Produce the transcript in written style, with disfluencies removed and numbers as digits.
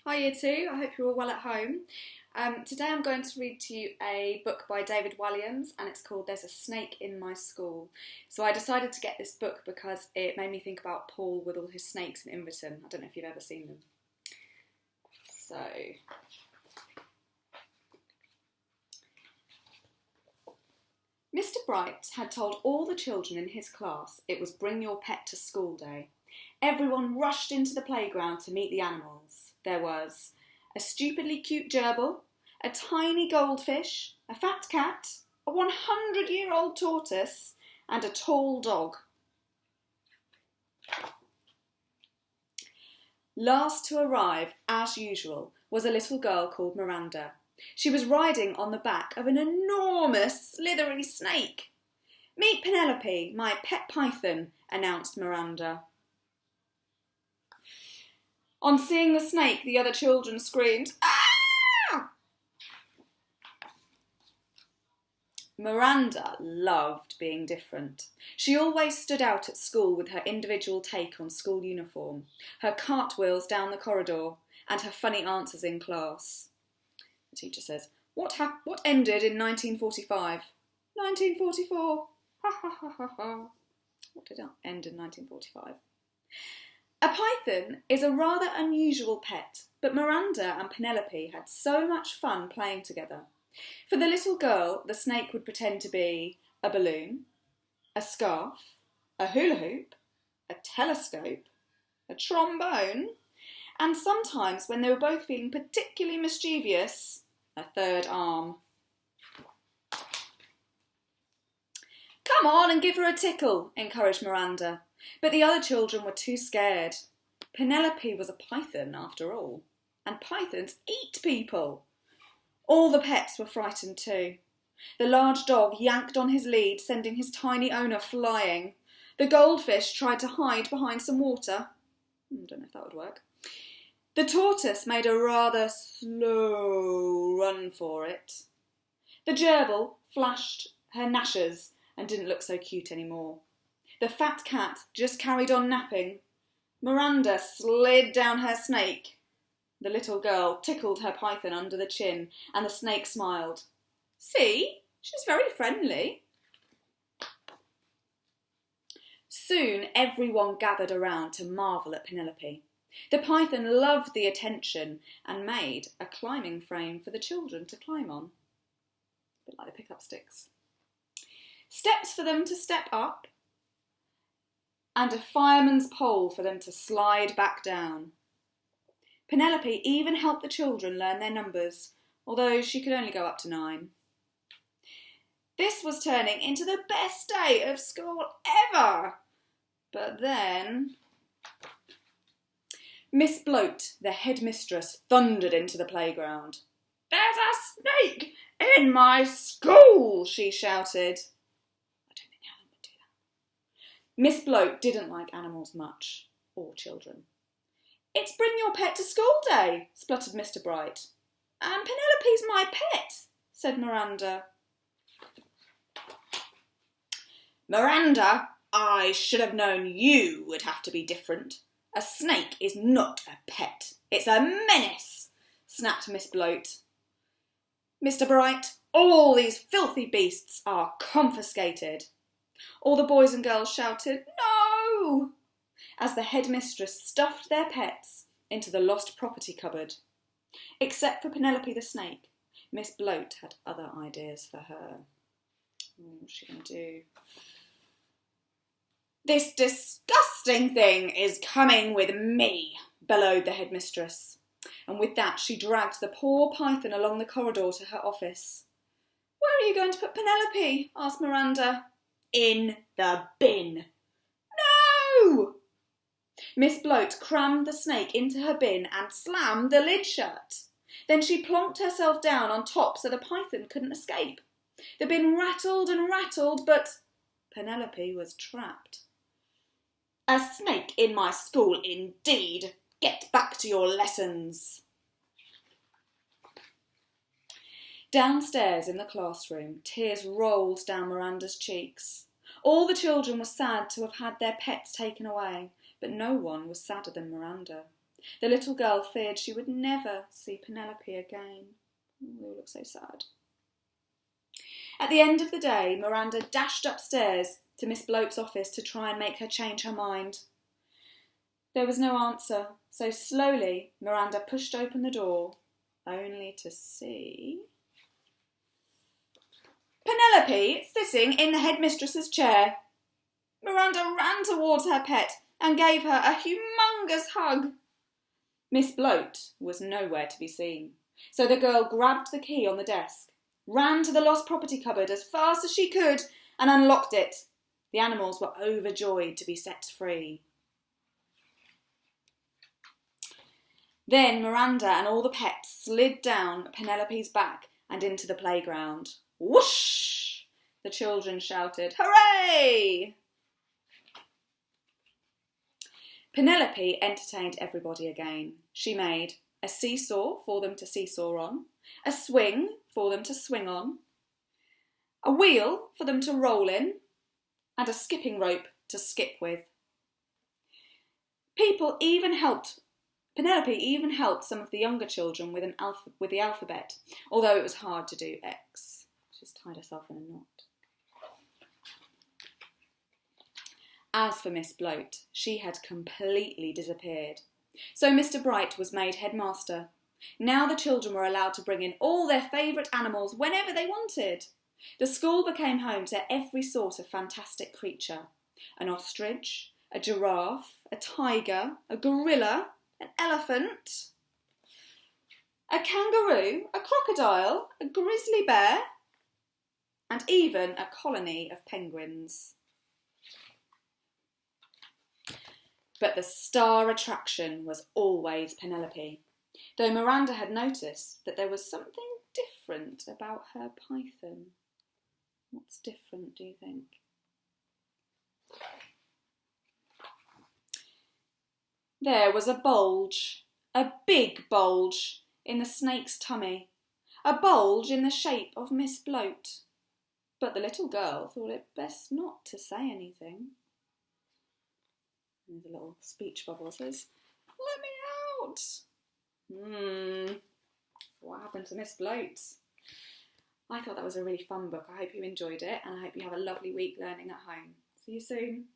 Hi Year 2, I hope you're all well at home. Today I'm going to read to you a book by David Walliams and it's called There's a Snake in My School. So I decided to get this book because it made me think about Paul with all his snakes in Inverton. I don't know if you've ever seen them. So, Mr. Bright had told all the children in his class it was Bring Your Pet to School Day. Everyone rushed into the playground to meet the animals. There was a stupidly cute gerbil, a tiny goldfish, a fat cat, a 100-year-old tortoise, and a tall dog. Last to arrive, as usual, was a little girl called Miranda. She was riding on the back of an enormous, slithery snake. "Meet Penelope, my pet python," announced Miranda. On seeing the snake, the other children screamed, "Ah!" Miranda loved being different. She always stood out at school with her individual take on school uniform, her cartwheels down the corridor, and her funny answers in class. The teacher says, What ended in 1945? 1944. Ha ha ha ha ha. What did end in 1945? A python is a rather unusual pet, but Miranda and Penelope had so much fun playing together. For the little girl, the snake would pretend to be a balloon, a scarf, a hula hoop, a telescope, a trombone, and sometimes, when they were both feeling particularly mischievous, a third arm. "Come on and give her a tickle," encouraged Miranda. But the other children were too scared. Penelope was a python, after all, and pythons eat people. All the pets were frightened too. The large dog yanked on his lead, sending his tiny owner flying. The goldfish tried to hide behind some water. I don't know if that would work. The tortoise made a rather slow run for it. The gerbil flashed her gnashers and didn't look so cute anymore. The fat cat just carried on napping. Miranda slid down her snake. The little girl tickled her python under the chin, and the snake smiled. "See, she's very friendly." Soon everyone gathered around to marvel at Penelope. The python loved the attention and made a climbing frame for the children to climb on. A bit like the pickup sticks. Steps for them to step up, and a fireman's pole for them to slide back down. Penelope even helped the children learn their numbers, although she could only go up to 9. This was turning into the best day of school ever. But then Miss Bloat, the headmistress, thundered into the playground. "There's a snake in my school," she shouted. I don't think Helen would do that. Miss Bloat didn't like animals much, or children. "It's Bring Your Pet to School Day," spluttered Mr. Bright. "And Penelope's my pet," said Miranda. "Miranda, I should have known you would have to be different. A snake is not a pet. It's a menace," snapped Miss Bloat. "Mr. Bright, all these filthy beasts are confiscated." All the boys and girls shouted, "No!" as the headmistress stuffed their pets into the lost property cupboard. Except for Penelope the snake, Miss Bloat had other ideas for her. What's she going to do? "This disgusting thing is coming with me," bellowed the headmistress. And with that she dragged the poor python along the corridor to her office. "Where are you going to put Penelope?" asked Miranda. "In the bin." "No!" Miss Bloat crammed the snake into her bin and slammed the lid shut. Then she plonked herself down on top so the python couldn't escape. The bin rattled and rattled, but Penelope was trapped. "A snake in my school indeed. Get back to your lessons." Downstairs in the classroom, tears rolled down Miranda's cheeks. All the children were sad to have had their pets taken away, but no one was sadder than Miranda. The little girl feared she would never see Penelope again. They all look so sad. At the end of the day, Miranda dashed upstairs to Miss Bloat's office to try and make her change her mind. There was no answer, so slowly Miranda pushed open the door, only to see Penelope sitting in the headmistress's chair. Miranda ran towards her pet and gave her a humongous hug. Miss Bloat was nowhere to be seen, so the girl grabbed the key on the desk, ran to the lost property cupboard as fast as she could and unlocked it. The animals were overjoyed to be set free. Then Miranda and all the pets slid down Penelope's back and into the playground. Whoosh! The children shouted, "Hooray!" Penelope entertained everybody again. She made a seesaw for them to seesaw on, a swing for them to swing on, a wheel for them to roll in, and a skipping rope to skip with. Penelope even helped some of the younger children with the alphabet, although it was hard to do X. She's tied herself in a knot. As for Miss Bloat, she had completely disappeared. So Mr. Bright was made headmaster. Now the children were allowed to bring in all their favourite animals whenever they wanted. The school became home to every sort of fantastic creature. An ostrich, a giraffe, a tiger, a gorilla, an elephant, a kangaroo, a crocodile, a grizzly bear, and even a colony of penguins. But the star attraction was always Penelope, though Miranda had noticed that there was something different about her python. What's different, do you think? There was a bulge, a big bulge, in the snake's tummy, a bulge in the shape of Miss Bloat. But the little girl thought it best not to say anything. There's a little speech bubble that says, "Let me out." What happened to Miss Bloat? I thought that was a really fun book. I hope you enjoyed it, and I hope you have a lovely week learning at home. See you soon.